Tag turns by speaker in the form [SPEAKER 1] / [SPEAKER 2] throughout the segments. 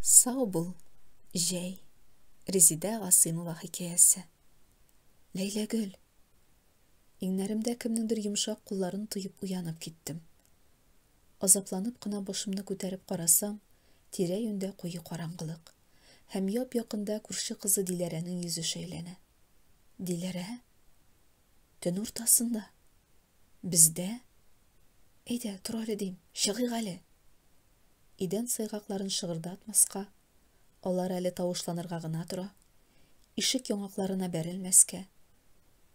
[SPEAKER 1] Сау бул, жей. Резида Гасимова хикаясы. Ләйләгөл. Иңнәремдә кемнеңдер йомшак кулларын тоеп уянып киттем. Азапланып кына башымны күтәреп карасам, тирә-юньдә куе караңгылык. Һәм яп-якында күрше кызы Диләрәнең йөзе шәйләнә. Диләрә? Төн уртасында. Бездә? Әйдә, тор әле дим, чыгыйк әле. Идән сайгакларын шыгырдатмаска, алар әле тавышланырга гына тора. Ишек яңакларына бәрелмәскә.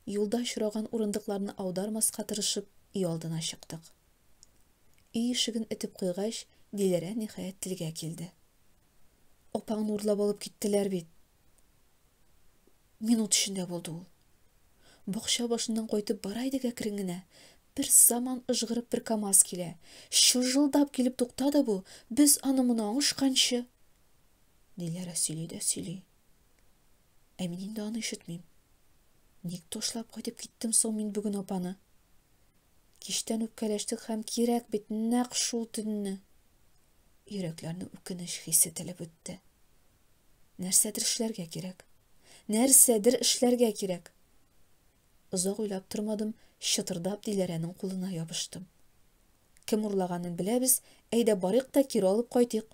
[SPEAKER 1] Юлда очраган урындыкларны аудармаска тырышып, өй алдына чыктык. Өй ишеген этеп куйгач, Диләрә ниһаять телгә килде. Апаңны урлап алып киттеләр бит. Минут эчендә булды ул. Бакча башыннан кайтып бара идек әкрен генә. Бер заман ыжгырып бер КамАЗ килә. Шыжылдап килеп туктады бу. Без аны моны аңышканчы. Диләрә сөйли дә сөйли. Ә мин инде аны ишетмим. Ник ташлап кайтып киттем соң мин бүген апаны? Киштән үпкәләштек һәм кирәк бит нәкъ шул төнне. Йөрәкләрне үкенеч хисе телеп үтте. Нәрсәдер эшләргә кирәк. Нәрсәдер эшләргә кирәк. Озак уйлап тормадым, чытырдап Диләрәнең кулына ябыштым. Кем урлаганын беләбез, әйдә барыйк та кире алып кайтыйк.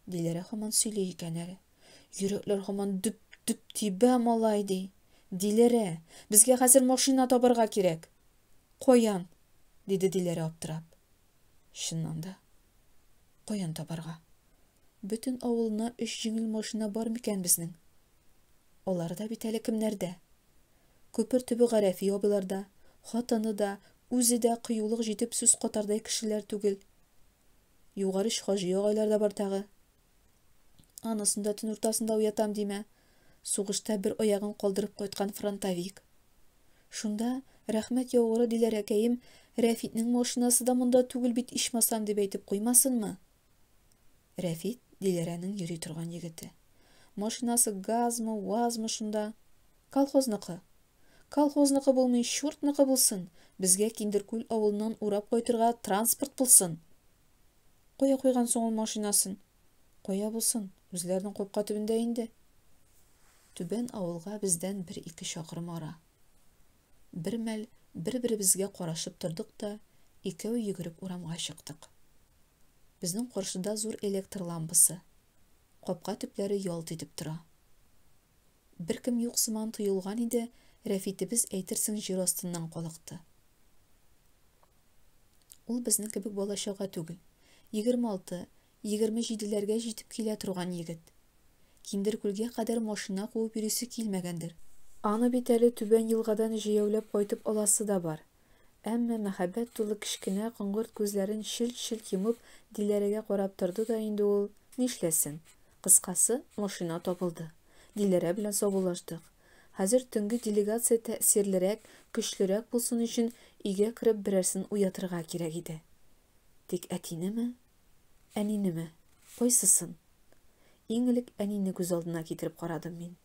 [SPEAKER 1] Диләрә һаман сөйли икән әле. Йөрәкләр һаман дөп-дөп тибә малай ди. Диләрә, безгә хәзер машина табарга кирәк. Каян? Диде Диләрә аптырап. Чыннан да. Каян табарга? Бөтен авылна 3 җиңел машина бар микән безнең? Алар да бит әле кемнәрдә? Күпер төбе Гарәфи абыйларда, хатыны да, үзе дә кыюлык җитеп сүз катардай кешеләр түгел. Югары Хаҗи агайлар да бар тагы. Анысында төн уртасында уятам димә. Сугышта бер аягын калдырып кайткан фронтовик. Шунда рәхмәт яугыры Диләрәкәем, Рәфитнең машинасы да монда түгел бит ичмасам дип әйтеп куймасынмы? Рәфит Диләрәнең йөри торган егете. Машинасы газмы, вазмы шунда. Колхозныкы. Колхозныкы булмый, шуртныкы булсын. Безгә Киндеркүл авылыннан урап кайтырга транспорт булсын. Кая куйган соң ул машинасын? Кая булсын? Үзләренең капка төбендә инде. Түбән авылга бездән 1-2 чакрым ара. Бер мәл бер-беребезгә карашып тордык та, икәү йөгереп урамга чыктык. Безнең каршыда зур электр лампасы. Капка төпләре ялт итеп тора. Беркем юк сыман тоелган иде, Рәфитебез әйтерсең җир астыннан калыкты. Ул безнең кебек балачага түгел. 26-27ләргә җитеп килә торган егет. Киндеркүлгә кадәр машина куып йөрисе килмәгәндер. Аны бит әле түбән елгадан җәяүләп кайтып аласы да бар. Әмма мәхәббәт тулы кечкенә коңгырт күзләрен шилт-шилт йомып Диләрәгә карап торды да инде ул нишләсен. Кыскасы, машина табылды. Диләрә белән саубуллаштык. Хәзер төнге делегация тәэсирлерәк, көчлерәк булсын өчен өйгә кереп берәрсен уятырга кирәк иде. Тик әтинеме? Әнинеме? Кайсысын? Иң элек әнине күз алдына китереп карадым мин.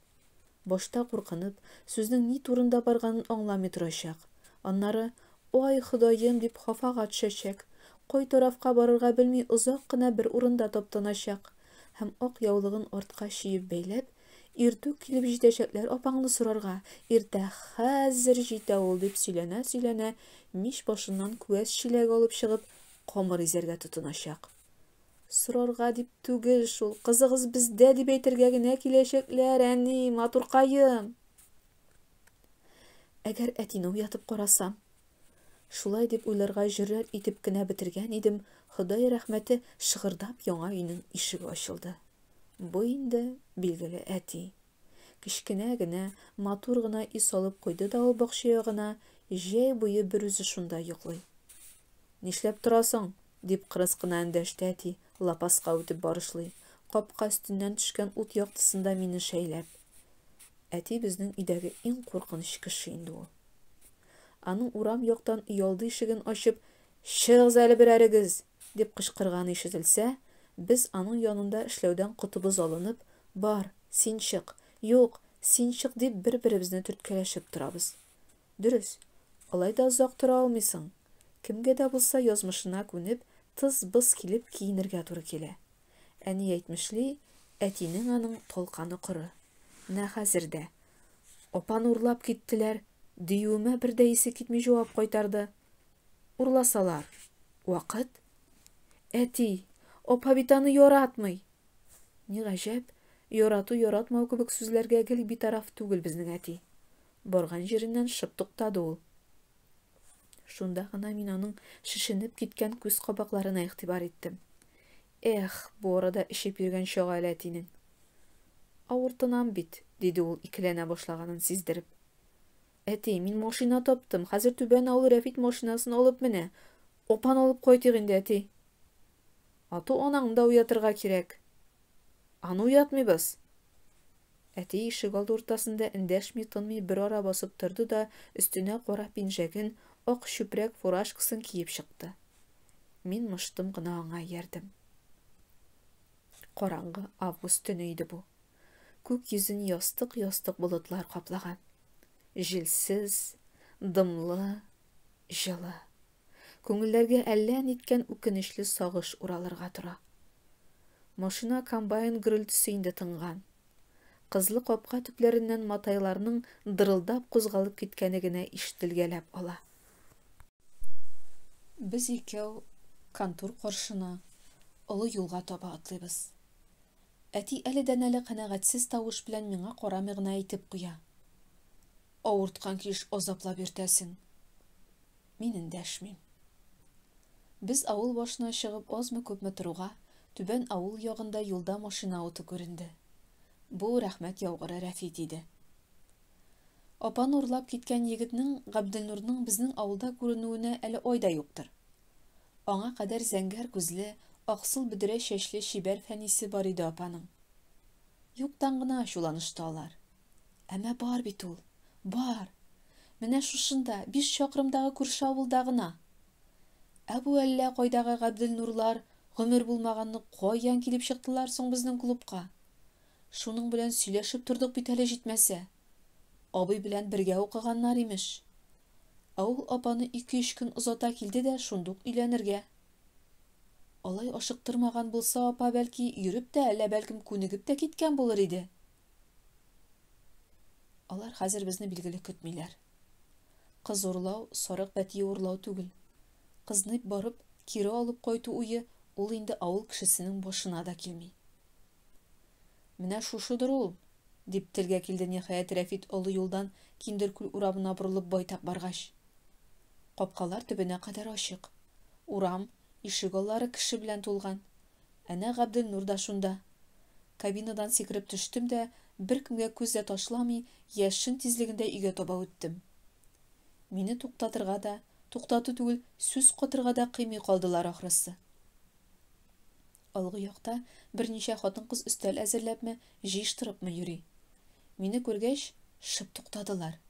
[SPEAKER 1] Башта куркынып, сүзнең ни турында барганын аңламый торачак. Аннары, ой Ходаем дип хафага төшәчәк. Кай тарафка барырга белми озак кына бер урында таптаначак. Һәм ак яулыгын артка чөеп бәйләп, иртүк килеп җитәчәкләр апаңны сорарга. Иртә хәзер җитә ул дип сөйләнә, мич башыннан күәс чиләк алып чыгып, камыр изәргә тотыначак. Сорарга дип түгел шул, кызыгыз бездә дип әйтергә генә киләчәкләр, әни, матуркаем. Әгәр әтине уятып карасам, шулай дип уйларга җөрьәт итеп кенә бетергән идем, Ходай рәхмәте, шыгырдап яңа өйнең ишеге ачылды. Бу инде билгеле әти. Кечкенә генә, матур гына ис алып куйды да ул бакча ягына, җәй буе бер үзе шунда йоклый. Нишләп торасың? Дип кырыс кына эндәште әти, лапаска үтеп барышлый. Капка өстеннән төшкән ут яктысында мине шәйләп. Әти безнең өйдәге иң куркыныч кеше инде ул. Аның урам яктан өй алды ишеген ачып, "Чыгыз әле берәрегез!" дип кычкырганы ишетелсә, без аның янында эшләүдән котыбыз алынып, "Бар, син чык, юк, син чык" дип бер-беребезне төрткәләшеп торабыз. Дөрес, алай да озак тора алмыйсың. Кемгә дә булса язмышына күнеп, тыз-быз килеп киенергә туры килә. Әни әйтмешли, әтинең аның толқаны құры. Нә хәзердә. Опан урлап киттеләр, диюемә бер дә исе китми җавап кайтарды. Урласалар. Вакыт? Әти, опа бит аны яратмый. Ни гаҗәп, ярату яратмау кебек сүзләргә гел битараф түгел безнең әти. Барган җиреннән шып туктады ул. Шунда гына мин аның шешенеп киткән күз кабакларына игътибар иттем. Эх, бу арада ишеп йөргән чага әле әтинең. Авыртынам бит, диде ул икеләнә башлаганын сиздереп. Әти, мин машина таптым, хәзер түбән авыл Рәфит машинасын алып менә. Опан алып кайтыйк инде, әти. Ату анаңны да уятырга кирәк. Аны уятмыйбыз. Әти ишек алды уртасында эндәшми, тынмый бер ара басып торды да өстенә кара пинжәген, ак чүпрәк фуражкасын киеп чыкты. Мин мыштым гына аңа иярдем. Караңгы август төне иде бу. Күк йөзен ястык-ястык болытлар каплаган. Җилсез, дымлы, җылы. Күңелләргә әллә ниткән үкенечле сагыш уралырга тора. Машина комбайн гөрелтүсе инде тынган. Кызлы капка төпләреннән матайларның дырылдап кузгалып киткәне генә ишетелгәләп ала. Без икәү контур каршына олы юлга таба атлыйбыз. Әти әледән-әле канәгатьсез тавыш белән миңа карамый гына әйтеп куя. Авырткан киш азаплап йөртәсең. Мин эндәшмим. Без авыл башына чыгып азмы-күпме торуга, түбән авыл ягында юлда машина уты күренде. Бу рәхмәт яугыры Рәфит иде. Апан урлап киткән егетнең Габделнурның безнең авылда күренүенә әле айда юктыр. Аңа кадәр зәңгәр күзле, аксыл бөдрә чәчле чибәр фәнисе бар иде апаның. Юктан гына ачуланышты алар. Әмма бар бит ул, бар. Менә шушында 5 чакрымдагы күрше авылда гына. Бу әллә кайдагы Габделнурлар гомер булмаганны каян килеп чыктылар соң безнең клубка? Шуның белән сөйләшеп тордык бит әле җитмәсә. Абый белән бергә укыганнар имеш. Ул апаны 2-3 көн озата килде дә шундук өйләнергә. Алай ашыктырмаган булса, апа бәлки йөреп тә, әллә бәлкем күнегеп тә киткән булыр иде. Алар хәзер безне билгеле көтмиләр. Кыз урлау, сарык бәтие урлау түгел. Кызны барып, кире алып кайту уе ул инде авыл кешесенең башына да килми. Менә шушыдыр ул, дип телгә килде ниһаять Рәфит олы юлдан Киндеркүл урамына борылып байтак баргач. Капкалар төбенә кадәр ачык. Урам, ишек аллары кеше белән тулган. Әнә Габделнур да шунда. Кабинадан сикереп төштем дә, бер кемгә күз дә ташламый, яшен тизлегендә өйгә таба үттем. Мине туктатырга да, туктату түгел, сүз катырга да кыймый калдылар ахрысы. Алгы якта берничә хатын-кыз өстәл әзерләпме, җыештырыпмы йөри. Мине күргәч, шып туктадылар.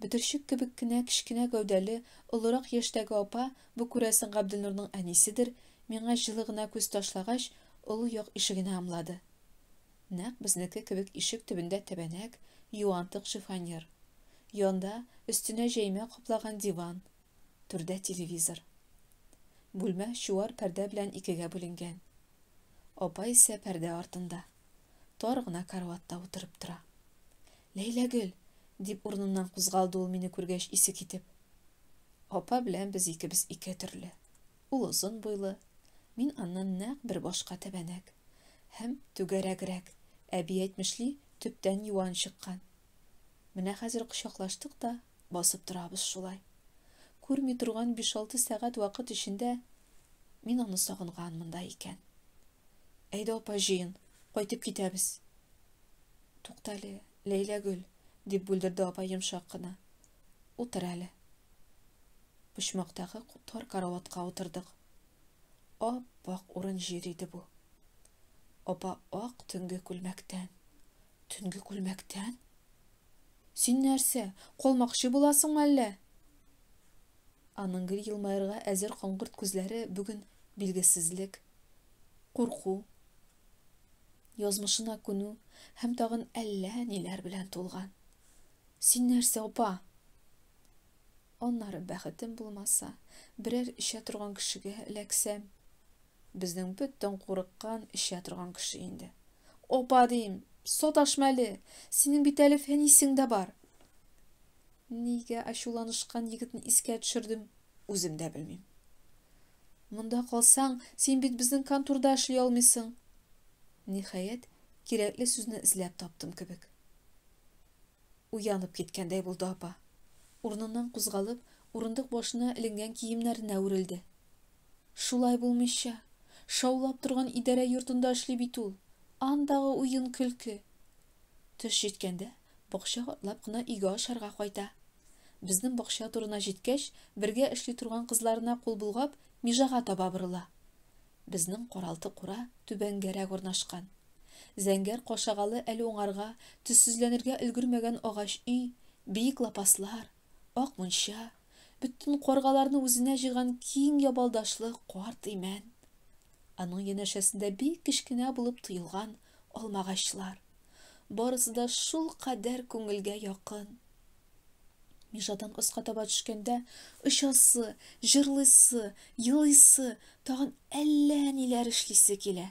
[SPEAKER 1] Бөтерчек кебек кенә кечкенә гәүдәле, олырак яшьтәге апа, бу күрәсен Габделнурның әнисидер, миңа җылы гына күз ташлагач, олы як ишегенә амлады. Нәкъ безнеке кебек ишек төбендә тәбәнәк, юантык шифоньер. Янда өстенә җәймә каплаган диван, түрдә телевизор. Бүлмә чуар пәрдә белән икегә бүленгән. Апа исә пәрдә артында. Тар гына караватта утырып тора. Ләйләгөл, дип урыныннан кузгалды ул мине күргәч исе китеп. Апа белән без икебез ике төрле. Ул озын буйлы, мин аннан нәкъ бер башка тәбәнәк. Һәм түгәрәгрәк, әби әйтмешли, төптән юан чыккан. Менә хәзер кочаклаштык та, басып торабыз шулай. Күрми торган 5-6 сәгать вакыт эчендә мин аны сагынганмын да икән. Әйдә апа җыен, кайтып китәбез. Туктале, Ләйләгөл, дип бүлдерде апа йомшак кына. Утыр әле. Почмактагы тар караватка утырдык. Ап-ак урын җир иде бу. Апа ак төнге күлмәктән. Төнге күлмәктән? Син нәрсә, калмакчы буласың әллә? Аның гел елмаерга әзер каңгырт күзләре бүген билгесезлек, курку, язмышына күнү һәм тагын әллә ниләр белән тулган. Син нәрсә, апа? Аннары бәхетем булмаса, берәр эчә торган кешегә эләксәм. Безнең бөттен курыккан, эчә торган кеше инде. Опа дим, саташмәле, синең бит әле фәнисең дә бар. Нигә ачуланышкан егетне искә төшердем, үзем дә белмим. Монда калсаң, син бит безнең конторда эшли алмыйсың. Ниһаять, кирәкле сүзне эзләп таптым кебек. Уянып киткәндәй булды апа. Урыныннан кузгалып, урындык башына эленгән киемнәренә үрелде. Шулай булмыйча, шаулап торган идарә йортында эшли бит ул. Андагы уен көлке. Төш җиткәндә, бакчага атлап кына өйгә ашарга кайта. Безнең бакча турына җиткәч, бергә эшли торган кызларына кул булгап, Межага таба борыла. Безнең каралты кура түбәнгәрәк урнашкан. Зәңгәр кашагалы әле уңарга, төссезләнергә өлгермәгән агач өй, биек лапаслар, ак мунча, бөтен каргаларны үзенә җыйган киң ябалдашлы карт имән. Аның янәшәсендә бик кечкенә булып тоелган алмагачлар. Барысы да шул кадәр күңелгә якын. Межадан аска таба төшкәндә, очасы, җырлыйсы, елыйсы, тагын әллә ниләр эшлисе килә.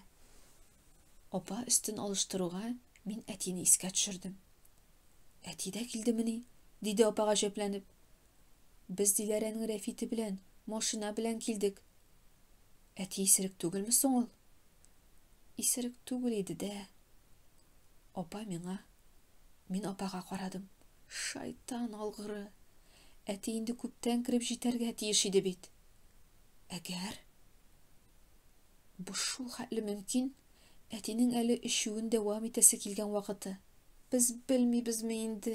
[SPEAKER 1] Апа өстен алыштыруга мин әтине искә төшердем. Әти дә килдемени? Диде апа гаҗәпләнеп. Без Диләрәнең Рәфите белән, машина белән килдек. Әти исерек түгелме соң ул? Исерек түгел иде дә. Апа миңа. Мин апага карадым. Шайтан алгыры. Әти инде күптән кирип җитәргә тиеш иде бит. Әгәр бу шул хәтле мөмкин, әтинең әле эчүен дәвам итәсе килгән вакыты. Без белмибезме инде?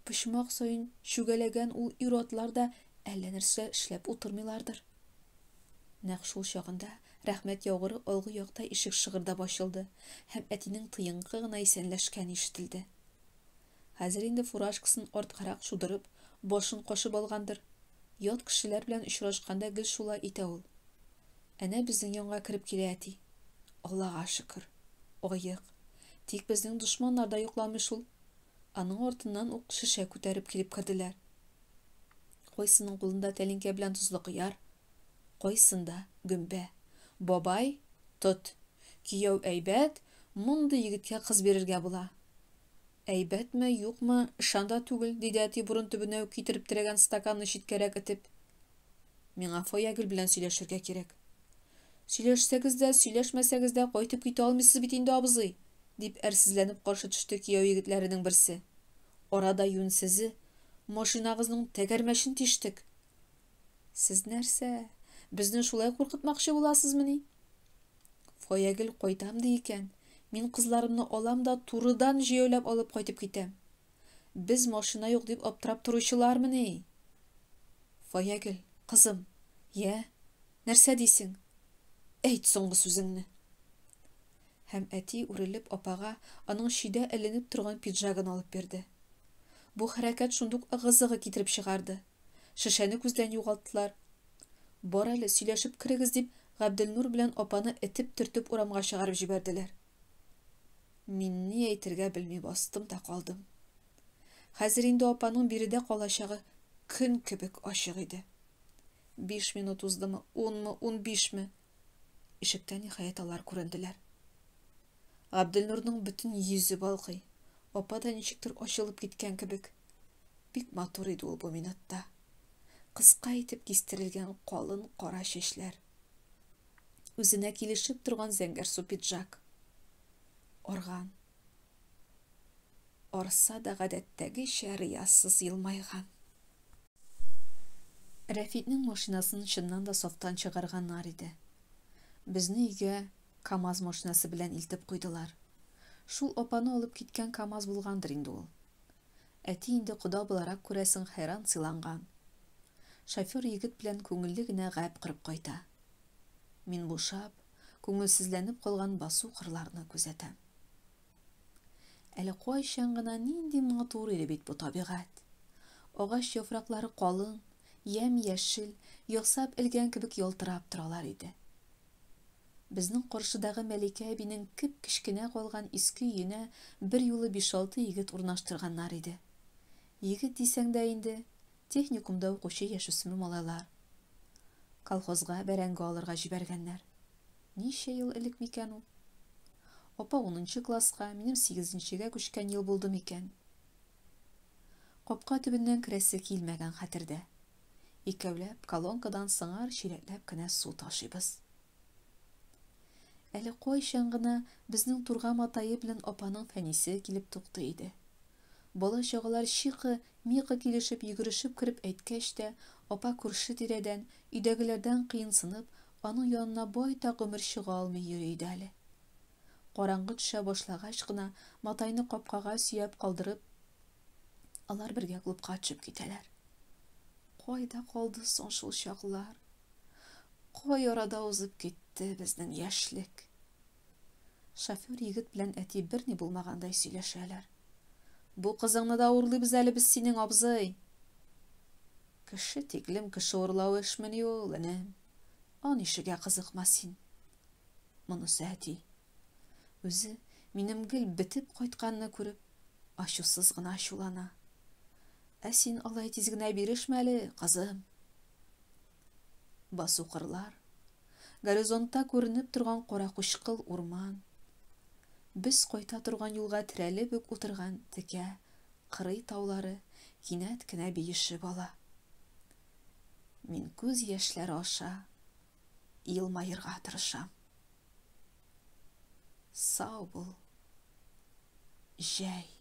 [SPEAKER 1] Пычмак саен чүгәләгән ул ир-атлар да әллә нәрсә эшләп утырмыйлардыр. Нәкъ шул чагында рәхмәт яугыры алгы якта ишек шыгырдап ачылды һәм әтинең тыйынкы гына исәнләшкәне ишетелде. Хәзер инде фуражкасын артгарак шудырып, башын кашып алгандыр. Ят кешеләр белән очрашканда гел шулай итә ул. Әнә безнең янга кирип килә әти. Аллага шөкер. Оек. Тик безнең дошманнар да йокламый шул. Аның артыннан ук шешә күтәреп килеп керделәр. Кайсының кулында тәлинкә белән тузлы кыяр, кайсында гөмбә. Бабай, тот. Кияү әйбәт, мондый егеткә кыз бирергә була. Әйбәтме, юкмы, ышанда түгел, диде әти бурын төбенә үк китереп терәгән стаканны читкәрәк этеп. Миңа Фаягөл белән сөйләшергә кирәк. Сөйләшсәгез дә, сөйләшмәсәгез дә кайтып китә алмыйсыз бит инде, абзый, дип әрсезләнеп каршы төште кияү егетләренең берсе. Арада юньсезе, машинагызның тәгәрмәшен тиштек. Сез нәрсә? Безне шулай куркытмакчы буласызмыни? Фаягөл кайтам ди икән. Мин кызларымны алам да турыдан җәяүләп алып кайтып китәм. Без машина юк дип аптырап торучылармыни? Фаягөл, кызым, я, нәрсә дисең? Әйт соңгы сүзеңне. Һәм әти үрелеп апага аның чөйдә эленеп торган пиджагын алып бирде. Бу хәрәкәт шундук ыгы-зыгы китереп чыгарды. Шешәне күздән югалттылар. Бар әле сөйләшеп кирегез дип, Габделнур белән апаны этеп төртеп урамга чыгарып җибәрделәр. Мин ни әйтергә белми бастым да калдым. Хәзер инде апаның биредә калачагы көн кебек ачык иде. 5 минут уздымы, 10-мы, 15-ме? Ишектән ниһаять алар күренделәр. Габделнурның бөтен йөзе балкый. Апа да ничектер ачылып киткән кебек. Бик матур иде ул бу минутта. Кыска итеп кистерелгән калын кара чәчләр. Үзенә килешеп торган зәңгәр су пиджак. Орган. Орса да гадәттәгечә риясыз елмайган. Рәфитнең машинасын чыннан да сафтан чыгарганнар иде. Безне өйгә КамАЗ машинасы белән илтеп куйдылар. Шул апаны алып киткән КамАЗ булгандыр инде ул. Әти инде кода буларак күрәсең хайран сыйланган. Шофер егет белән күңелле генә гап кырып кайта. Мин бушап, күңелсезләнеп калган басу кырларны күзәтәм. Әле кайчан гына нинди матур иде бит бу табигать. Агач яфраклары калын, ямь-яшел, ясап элгән кебек ялтырап торалар иде. Безнең каршыдагы Мәликә әбинең кеп-кечкенә калган иске өенә бер юлы 5-6 егет урнаштырганнар иде. Егет дисәң дә инде техникумда укучы яшүсмер малайлар. Колхозга бәрәңге алырга җибәргәннәр. Ничә ел элек микән ул? Апа 10-нчы класска, минем 8-нчегә күчкән ел булды микән? Капка төбеннән керәсе килмәгән хәтердә. Икәүләп колонкадан сыңар чиләкләп кенә су ташыйбыз. Әле кайчан гына безнең турга матае белән апаның фәнисе килеп тукты иде. Бала-чагалар чикы-микы килешеп йөгерешеп кереп әйткәч тә, апа күрше тирәдән, өйдәгеләрдән кыенсынып, аның янына байтак гомер чыга алмый йөри иде әле. Караңгы төшә башлагач кына матайны капкага сөяп калдырып, алар бергә клубка төшеп китәләр. Кайда калды соң шул чаклар? Кай арада узып китте безнең яшьлек? Шофер егет белән әти берни булмагандай сөйләшәләр. Бу кызыңны да урлыйбыз әле без синең, абзый. Кеше тиклем кеше урлау эшмени ул, энем. Ан ишегә кызыкма син. Монысы әти. Үзе минем гел бетеп кайтканны күреп, ачусыз гына ачулана. Ә син алай тиз генә бирешмә әле, кызым. Басу кырлар, горизонтта күренеп торган кара кучкыл урман, без кайта торган юлга терәлеп үк утырган текә, кырый таулары кинәт кенә биешеп ала. Мин күз яшьләре аша елмаерга тырышам. Сау бул, җәй.